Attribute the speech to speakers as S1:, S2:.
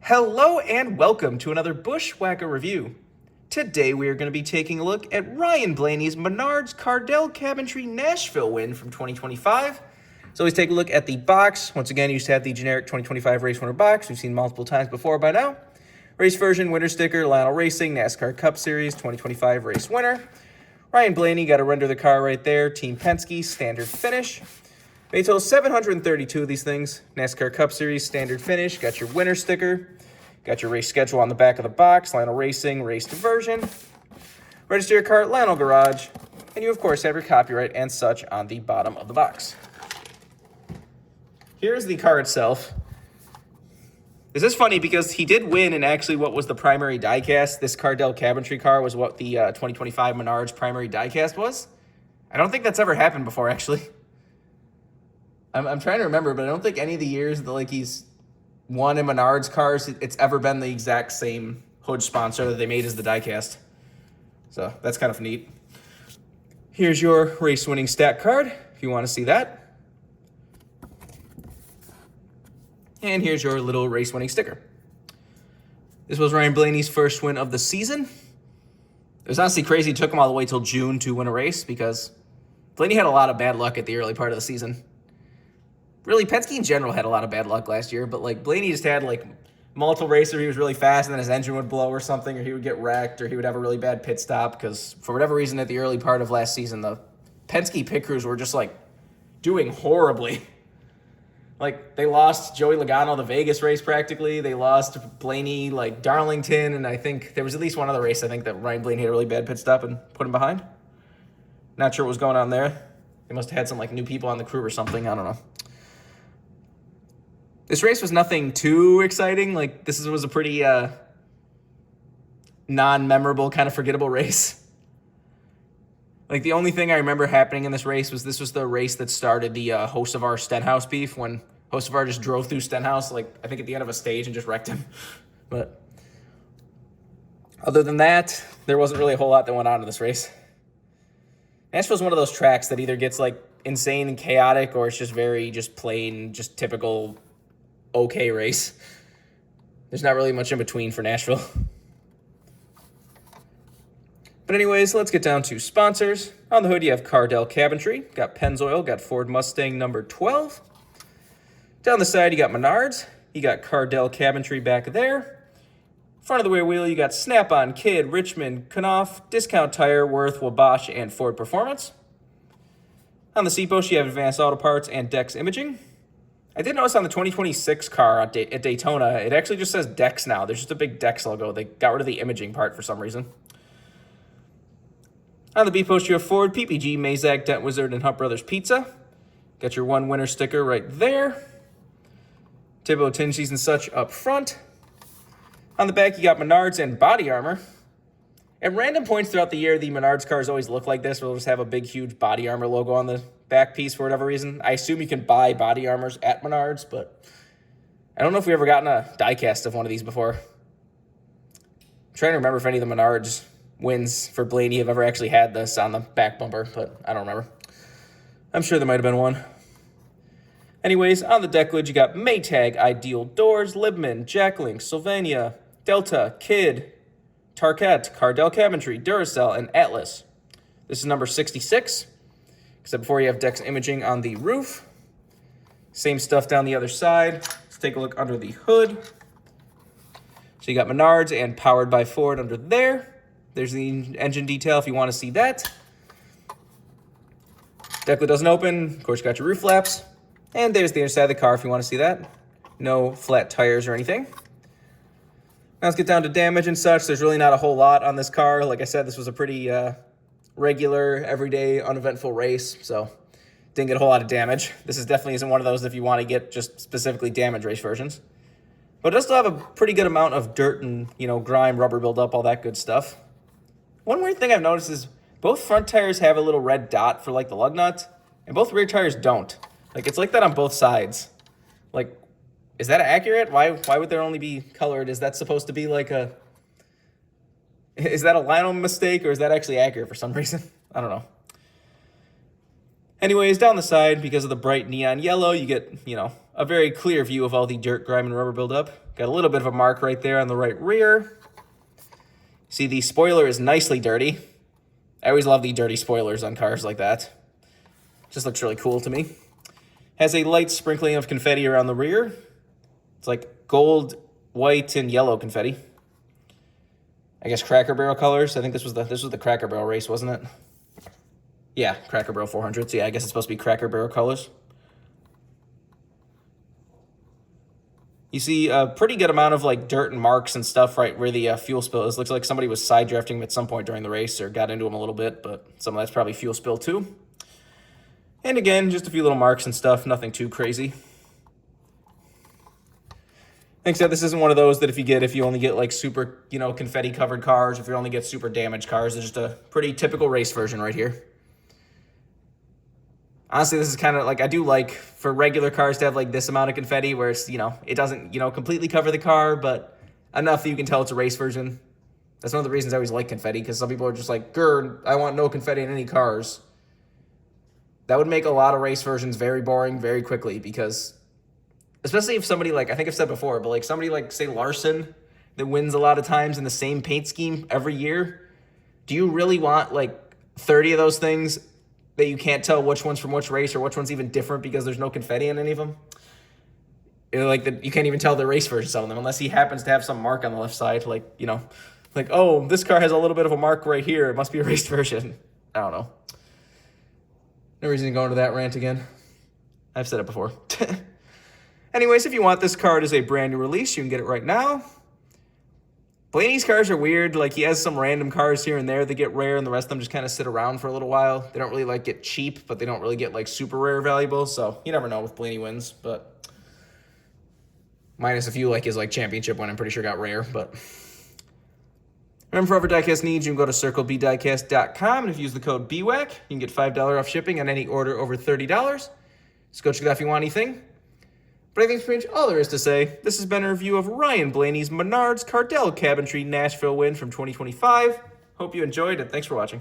S1: Hello and welcome to another BWhack review. Today we are going to be taking a look at Ryan Blaney's Menards Cardell Cabinetry Nashville win from 2025. So let's take a look at the box. Once again, you used to have the generic 2025 race winner box. We've seen multiple times before by now. Race version, winner sticker, Lionel Racing, NASCAR Cup Series, 2025 race winner. Ryan Blaney, got to render the car right there. Team Penske, standard finish. They total 732 of these things. NASCAR Cup Series, standard finish. Got your winner sticker. Got your race schedule on the back of the box. Lionel Racing, race diversion. Register your car at Lionel Garage. And you, of course, have your copyright and such on the bottom of the box. Here's the car itself. This is funny because he did win in actually what was the primary diecast. This Cardell Cabinetry car was what the 2025 Menards primary diecast was. I don't think that's ever happened before, actually. I'm trying to remember, but I don't think any of the years that he's won in Menards cars, it's ever been the exact same hood sponsor that they made as the diecast. So that's kind of neat. Here's your race winning stat card if you want to see that. And here's your little race winning sticker. This was Ryan Blaney's first win of the season. It was honestly crazy. It took him all the way till June to win a race because Blaney had a lot of bad luck at the early part of the season. Really, Penske in general had a lot of bad luck last year, but Blaney just had multiple races where he was really fast and then his engine would blow or something, or he would get wrecked, or he would have a really bad pit stop because for whatever reason at the early part of last season, the Penske pit crews were just doing horribly. They lost Joey Logano the Vegas race practically. They lost Blaney Darlington, and I think there was at least one other race I think that Ryan Blaney had a really bad pit stop and put him behind. Not sure what was going on there. They must have had some new people on the crew or something. I don't know. This race was nothing too exciting. This was a pretty non-memorable, kind of forgettable race. The only thing I remember happening in this race was this was the race that started the Hocevar Stenhouse beef when Hocevar just drove through Stenhouse, I think at the end of a stage and just wrecked him. But other than that, there wasn't really a whole lot that went on in this race. Nashville's one of those tracks that either gets insane and chaotic or it's just very plain, typical okay race. There's not really much in between for Nashville. But anyways, let's get down to sponsors. On the hood, you have Cardell Cabinetry. Got Pennzoil, got Ford Mustang number 12. Down the side, you got Menards. You got Cardell Cabinetry back there. Front of the rear wheel, you got Snap-on, Kidd, Richmond, Knauf, Discount Tire, Worth, Wabash, and Ford Performance. On the seat post, you have Advanced Auto Parts and Dex Imaging. I did notice on the 2026 car at Daytona, it actually just says Dex now. There's just a big Dex logo. They got rid of the imaging part for some reason. On the B post, you have Ford, PPG, Mazak, Dent Wizard, and Hunt Brothers Pizza. Got your one winner sticker right there. Typical tinges and such up front. On the back, you got Menards and body armor. At random points throughout the year, the Menards cars always look like this, where they'll just have a big, huge body armor logo on the back piece for whatever reason. I assume you can buy body armors at Menards, but I don't know if we've ever gotten a diecast of one of these before. I'm trying to remember if any of the Menards wins for Blaney have ever actually had this on the back bumper, but I don't remember. I'm sure there might have been one. Anyways, on the deck lid, you got Maytag, Ideal Doors, Libman, Jacklink, Sylvania, Delta, Kidd, Tarkett, Cardell Cabinetry, Duracell, and Atlas. This is number 66. Except before you have Dex Imaging on the roof. Same stuff down the other side. Let's take a look under the hood. So you got Menards and Powered by Ford under there. There's the engine detail if you want to see that. Deck lid doesn't open. Of course, you got your roof flaps. And there's the inside of the car if you want to see that. No flat tires or anything. Now let's get down to damage and such. There's really not a whole lot on this car. Like I said, this was a pretty regular, everyday, uneventful race, so didn't get a whole lot of damage. This definitely isn't one of those if you want to get just specifically damage race versions. But it does still have a pretty good amount of dirt and, grime, rubber buildup, all that good stuff. One weird thing I've noticed is both front tires have a little red dot for the lug nut, and both rear tires don't. It's like that on both sides. Is that accurate? Why would there only be colored? Is that supposed to be is that a Lionel mistake, or is that actually accurate for some reason? I don't know. Anyways, down the side, because of the bright neon yellow, you get, a very clear view of all the dirt, grime, and rubber buildup. Got a little bit of a mark right there on the right rear. See, the spoiler is nicely dirty. I always love the dirty spoilers on cars like that. Just looks really cool to me. Has a light sprinkling of confetti around the rear. It's like gold, white, and yellow confetti. I guess Cracker Barrel colors. I think this was the Cracker Barrel race, wasn't it? Yeah, Cracker Barrel 400. So yeah, I guess it's supposed to be Cracker Barrel colors. You see a pretty good amount of like dirt and marks and stuff right where the fuel spill is. Looks like somebody was side drafting him at some point during the race or got into him a little bit, but some of that's probably fuel spill too. And again, just a few little marks and stuff, nothing too crazy. Like I said, this isn't one of those that if you only get like super, confetti covered cars, if you only get super damaged cars, it's just a pretty typical race version right here. Honestly, this is kind of like, I do like for regular cars to have like this amount of confetti where it's, it doesn't, completely cover the car, but enough that you can tell it's a race version. That's one of the reasons I always like confetti, because some people are just like, "Grr, I want no confetti in any cars." That would make a lot of race versions very boring very quickly, because especially if somebody like, I think I've said before, but like somebody like, say, Larson, that wins a lot of times in the same paint scheme every year, do you really want like 30 of those things that you can't tell which one's from which race or which one's even different because there's no confetti in any of them? You can't even tell the race versions of them unless he happens to have some mark on the left side, like, oh, this car has a little bit of a mark right here. It must be a raced version. I don't know. No reason to go into that rant again. I've said it before. Anyways, if you want this card as a brand new release, you can get it right now. Blaney's cars are weird. Like, he has some random cars here and there that get rare, and the rest of them just kind of sit around for a little while. They don't really, like, get cheap, but they don't really get, like, super rare valuable. So, you never know with Blaney wins, but minus a few, like, his, like, championship one, I'm pretty sure got rare, but remember, for other diecast needs, you can go to circlebdiecast.com, and if you use the code BWhack, you can get $5 off shipping on any order over $30. Just go check it out if you want anything. But I think that's pretty much all there is to say. This has been a review of Ryan Blaney's Menards Cardell Cabinetry Nashville win from 2025. Hope you enjoyed, and thanks for watching.